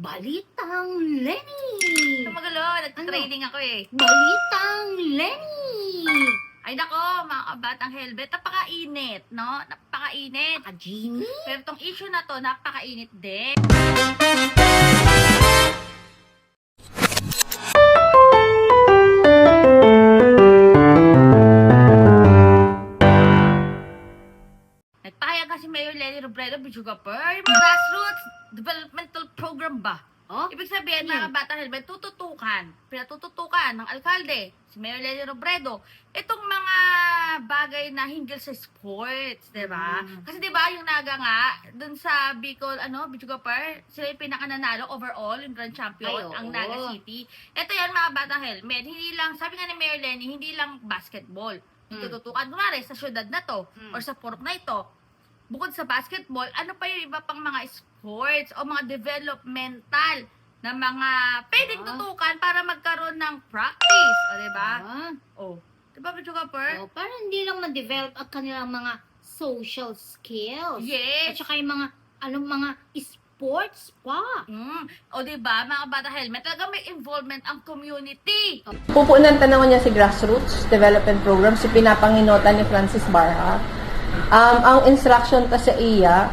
Balitang Lenny! Magalo, nag-training ako eh. Balitang Lenny! Ay nako, mga kabatang helmet, napakainit, no? Napakainit. Ka-Genie? Pero tong issue na to, napakainit din. Nagpahayag kasi Mayor Lenny Robredo, Bichugapur, yung grassroots developmental program ba? Oh? Ibig sabihin, mga kabatang helmet, pinatututukan ng alkalde, si Mayor Lenny Robredo, itong mga bagay na hinggil sa sports, di ba? Kasi di ba yung naga nga, dun sa Bicol, Bichugapur, sila yung pinakananalo overall, yung grand champion, Ay, oo. ang Naga City. Ito yan, mga batang helmet, hindi lang, sabi nga ni Mayor Lenny, hindi lang basketball. Tututukan, kunwari, sa syudad na to, or sa purok na ito, bukod sa basketball, ano pa yung iba pang mga sports o mga developmental na mga pwedeng tutukan para magkaroon ng practice, o diba? O, diba, Bichugapur? Oh, para hindi lang ma-develop ang kanilang mga social skills. Yes. At saka yung mga sports pa. O diba, mga bata helmet, talaga may involvement ang community. Pupunan tanaw niya si Grassroots Development Program, si pinapanginota ni Francis Barha. Ang instruction ta sa iya,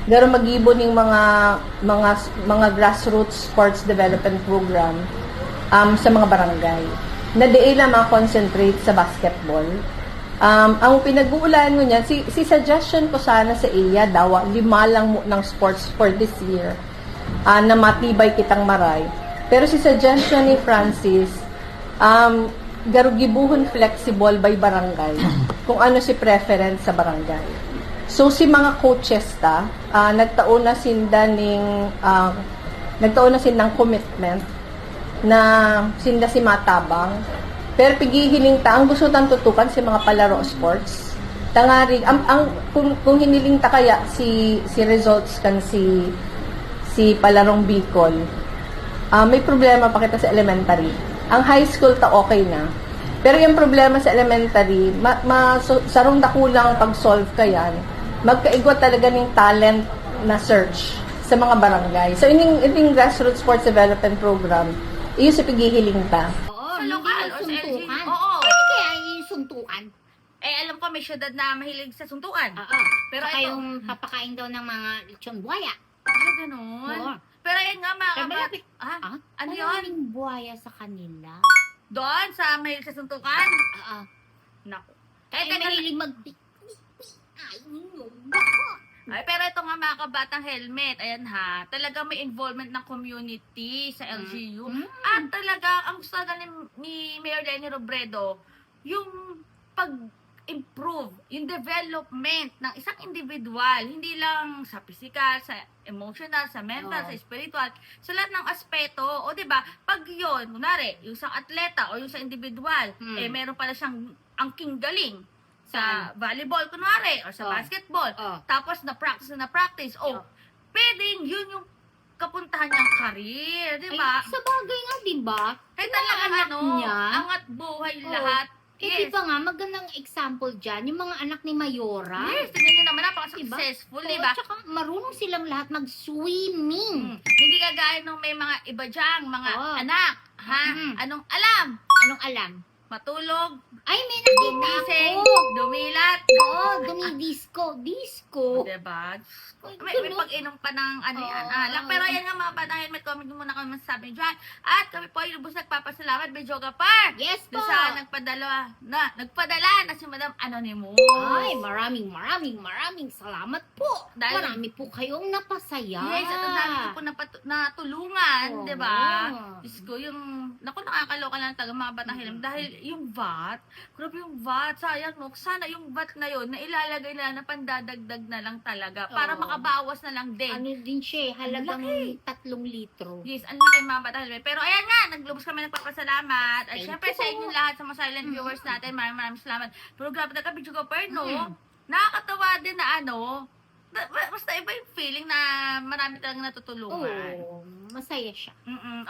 garo mag-ibon ng mga grassroots sports development program sa mga barangay. Na diila ma-concentrate sa basketball. Ang pinag-uulan mo niya, si suggestion ko sana sa iya, daw, 5 lang mo ng sports for this year, na matibay kitang maray. Pero si suggestion ni Francis, garugibuhon flexible by barangay, kung ano si preference sa barangay. So, si mga coaches nagtaon na ng commitment na sinda si matabang. Pero pigihiling ta, ang gusto tang tutukan si mga palaro sports. Tangari, kung hiniling ta kaya si results kan si palarong Bicol, may problema pa kita sa elementary. Ang high school ta okay na. Pero yung problema sa elementary, sarong na kulang pag-solve ka yan, magkaigwa talaga ng talent na search sa mga barangay. So, ining grassroots sports development program, iyo sa pigihiling ta. Oo, Sa hindi lokal yung o sa LG. suntukan. Oo. Pwede kaya yung suntukan? Alam ko may syudad na mahilig sa suntukan. Oo. Pero Saka ito, yung papakain daw ng mga lechon buhaya. ganun. Oo. Pero ayun nga, mga Pero kabat... malapit. Ano yun? Maraming buhaya sa kanila. Doon sa mahilig sa suntukan? Oo. Naku. Ay, teka, mahilig mag... Ay, pero ito nga mga kabatang helmet, ayan ha, talagang may involvement ng community sa LGU. At talaga, ang gusto ni Mayor Lenny Robredo, yung pag-improve, yung development ng isang individual, hindi lang sa physical, sa emotional, sa mental, sa spiritual, sa lahat ng aspeto. O diba, pag yun, kunwari, yung sa atleta o yung sa individual, meron pala siyang angking galing sa volleyball, kunwari, or sa basketball. Tapos, na-practice. Pwedeng yun yung kapuntahan niyang career, di ba? Ay, sa bagay nga, di ba? Kaya talaga, niya. angat buhay lahat. Di ba nga, magandang example dyan, yung mga anak ni Mayora. Yes, tingnan nyo naman, napaka-successful, di ba? Tsaka marunong silang lahat mag-swimming. Hindi kagaya nung may mga iba dyang, mga anak, ha? Anong alam? Anong alam? Matulog, Ay, may nakita gumising, ako. dumilat. Oo, dumidisco. Disco. Diba? Ay, May ganun. pag-inom pa ng alak. Pero ayan nga mga bata, may comment muna kami masasabi dyan. At kami po ay lubos nagpapasalamat, Medjoga Par. Yes po. Doon sa nagpadala na si Madam Anonymous. Ay, maraming salamat po. Dahil- Marami po kayong napasaya. Yes, at ang dami ko po natulungan, Oo. di ba? Diyos ko, nakakaloka lang talaga mga batang hilam. Dahil yung VAT, grabe yung VAT, sayang no, sana yung VAT na yun, na ilalagay na na pandadagdag na lang talaga, para Oo. makabawas na lang din. Ano din siya, halagang laki. 3 litro. Yes, ang laki mga batang hilam. Pero ayan nga, naglubos kami nagpapasalamat. At Thank syempre you sa po. inyo lahat, sa mga silent viewers natin, maraming salamat. Pero grabe talaga, Bichuga no? Nakakatawa din na basta iba yung feeling na marami talagang natutulungan. Oo, masaya siya.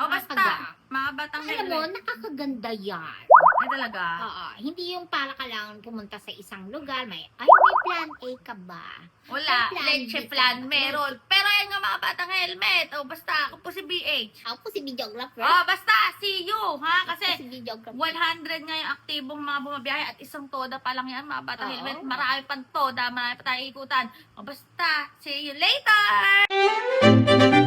O basta, Nakakaga. mga batang Alam mo, helmet. nakakaganda yan. Ay talaga? Oo, hindi yung para ka lang pumunta sa isang lugar, may plan A ka ba? Wala. May plan Leche B ka plan, ba? meron. Pero yan nga mga batang helmet. O basta, ako po si BH. Ako po si videographer. Oh, basta, see you, ha? Ako Kasi si videographer. 100 nga yung aktibong mga bumabiyahe at isang toda pa lang yan, mga batang Oo. helmet. Marami pang toda, marami pa tayong ikutan. O basta, see you later!